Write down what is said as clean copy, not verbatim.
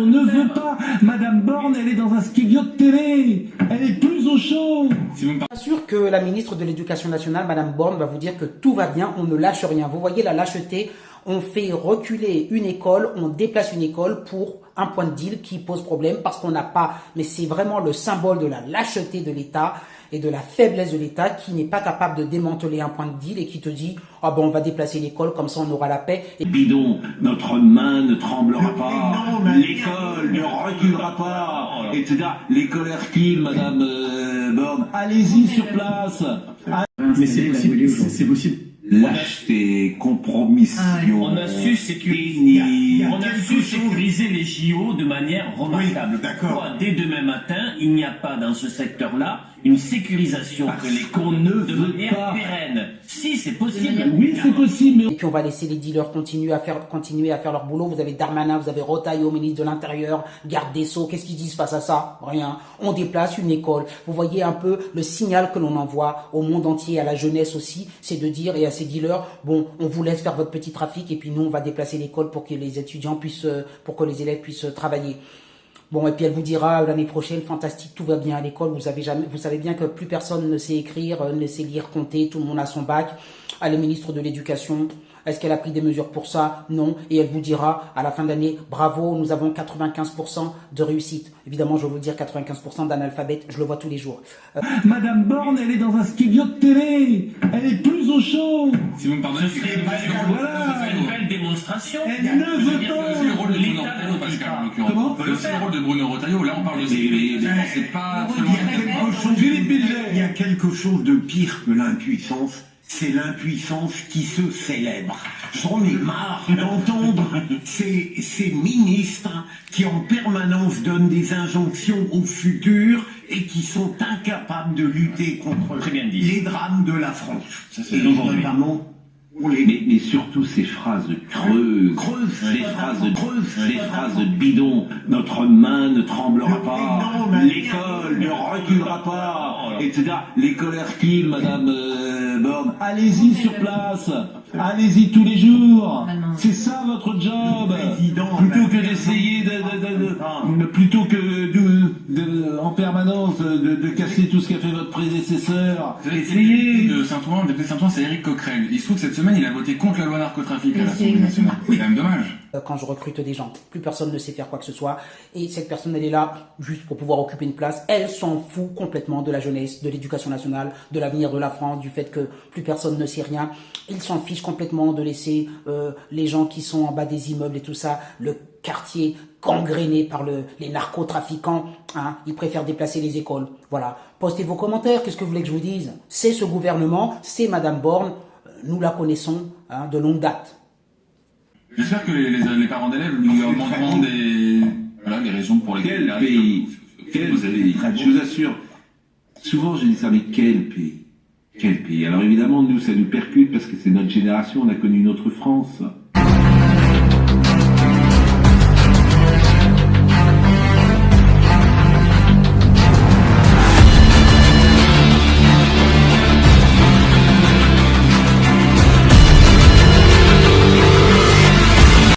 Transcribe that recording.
On ne veut pas. Madame Borne, elle est dans un studio de télé. Elle est plus au chaud. Bien sûr que la ministre de l'Éducation nationale, Madame Borne, va vous dire que tout va bien, on ne lâche rien. Vous voyez la lâcheté, on fait reculer une école, on déplace une école pour un point de deal qui pose problème parce qu'on n'a pas, mais c'est vraiment le symbole de la lâcheté de l'État et de la faiblesse de l'État qui n'est pas capable de démanteler un point de deal et qui te dit « Ah bon, on va déplacer l'école, comme ça on aura la paix. » Bidon, notre main ne tremblera pas, l'école ne reculera pas, etc. L'école Hercule, Madame Borne, allez-y sur place. Mais c'est possible. Lâcheté, compromission. On a su sécuriser les JO de manière remarquable. Oui, d'accord. Dès demain matin, il n'y a pas dans ce secteur-là une sécurisation qu'on ne de veut manière pas. pérenne. Si, c'est possible. Oui, c'est possible. Et puis on va laisser les dealers continuer à faire leur boulot. Vous avez Darmanin, vous avez Retailleau, ministre de l'Intérieur, garde des Sceaux. Qu'est-ce qu'ils disent face à ça? Rien. On déplace une école. Vous voyez un peu le signal que l'on envoie au monde entier, à la jeunesse aussi, c'est de dire, et à ces dealers, bon, on vous laisse faire votre petit trafic et puis nous on va déplacer l'école pour que les étudiants puissent, pour que les élèves puissent travailler. Bon, et puis elle vous dira l'année prochaine, fantastique, tout va bien à l'école, vous savez bien que plus personne ne sait écrire, ne sait lire, compter, tout le monde a son bac. Elle est ministre de l'Éducation. Est-ce qu'elle a pris des mesures pour ça? Non. Et elle vous dira à la fin de l'année, bravo, nous avons 95% de réussite. Évidemment, je vais vous dire 95% d'analphabètes, je le vois tous les jours. Madame Borne, elle est dans un studio de télé. Elle est plus au chaud. Si vous me pardonnez, Ce serait une belle démonstration. Elle ne veut pas. c'est le rôle de Bruno Retailleau, Pascal, en l'occurrence. Comment? C'est aussi le rôle de Bruno Retailleau. Là, on parle de sécurité. C'est pas selon Il y a quelque chose de pire que l'impuissance, c'est l'impuissance qui se célèbre. J'en ai marre d'entendre ces ministres qui en permanence donnent des injonctions au futur et qui sont incapables de lutter contre les drames de la France. Ça, c'est et notamment pour les... Mais surtout ces phrases creuses, des phrases bidons. Notre main ne tremblera pas, l'école ne reculera pas, etc. L'école Hercule, Madame Borne, allez-y sur place, allez-y tous les jours. C'est ça votre job. Plutôt que d'essayer plutôt que en permanence de casser tout ce qu'a fait votre prédécesseur. Essayez de Saint-Ouen, le député de Saint-Ouen, c'est Éric Coquerel. Il se trouve que cette semaine, il a voté contre la loi narcotrafic à l'Assemblée nationale. C'est quand même dommage. Quand je recrute des gens, plus personne ne sait faire quoi que ce soit. Et cette personne, elle est là juste pour pouvoir occuper une place. Elle s'en fout complètement de la jeunesse, de l'éducation nationale, de l'avenir de la France, du fait que plus personne ne sait rien. Il s'en fiche complètement de laisser les gens qui sont en bas des immeubles et tout ça, le quartier gangréné par les narcotrafiquants. Hein. Ils préfèrent déplacer les écoles. Voilà. Postez vos commentaires. Qu'est-ce que vous voulez que je vous dise? C'est ce gouvernement, c'est Madame Borne. Nous la connaissons de longue date. J'espère que les parents d'élèves lui demanderont des raisons pour lesquelles... Quel pays? Je vous assure, souvent je dis ça, mais quel pays? Quel pays? Alors évidemment, nous, ça nous percute parce que c'est notre génération, on a connu une autre France.